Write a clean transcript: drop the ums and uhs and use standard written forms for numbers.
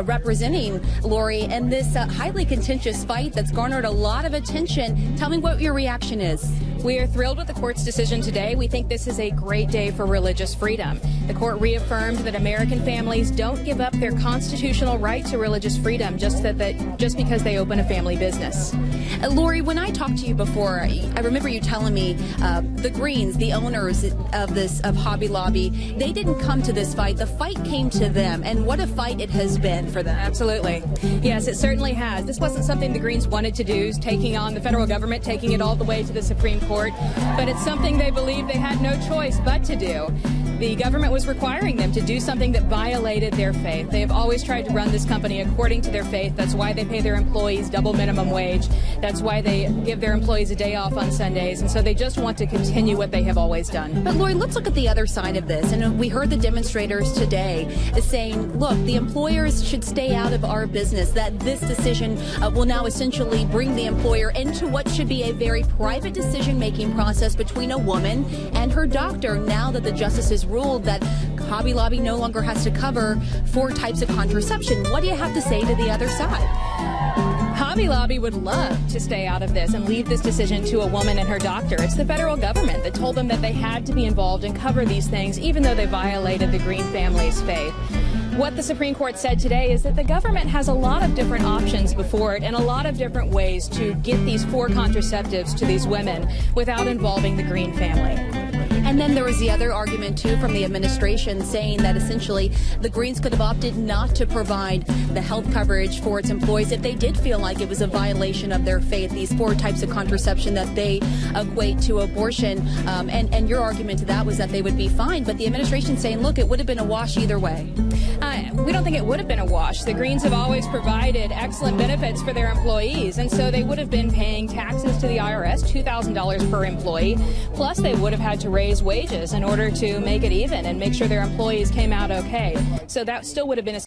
representing Lori in this highly contentious fight that's garnered a lot of attention. Tell me what your reaction is. We are thrilled with the court's decision today. We think this is a great day for religious freedom. The court reaffirmed that American families don't give up their constitutional right to religious freedom just because they open a family business. Lori, when I talked to you before, I remember you telling me the Greens, the owners of Hobby Lobby, they didn't come to this fight. The fight came to them, and what a fight it has been for them. Absolutely. Yes, it certainly has. This wasn't something the Greens wanted to do, taking on the federal government, taking it all the way to the Supreme Court, but it's something they believe they had no choice but to do. The government was requiring them to do something that violated their faith. They have always tried to run this company according to their faith. That's why they pay their employees double minimum wage. That's why they give their employees a day off on Sundays. And so they just want to continue what they have always done. But Lori, let's look at the other side of this. And we heard the demonstrators today saying, look, the employers should stay out of our business, that this decision will now essentially bring the employer into what should be a very private decision-making process between a woman and her doctor, now that the justices ruled that Hobby Lobby no longer has to cover 4 types of contraception. What do you have to say to the other side? Hobby Lobby would love to stay out of this and leave this decision to a woman and her doctor. It's the federal government that told them that they had to be involved and cover these things, even though they violated the Green family's faith. What the Supreme Court said today is that the government has a lot of different options before it and a lot of different ways to get these 4 contraceptives to these women without involving the Green family. And then there was the other argument, too, from the administration saying that essentially the Greens could have opted not to provide the health coverage for its employees if they did feel like it was a violation of their faith, these 4 types of contraception that they equate to abortion. And your argument to that was that they would be fine. But the administration saying, look, it would have been a wash either way. We don't think it would have been a wash. The Greens have always provided excellent benefits for their employees, and so they would have been paying taxes to the IRS, $2,000 per employee, plus they would have had to raise wages in order to make it even and make sure their employees came out okay. So that still would have been a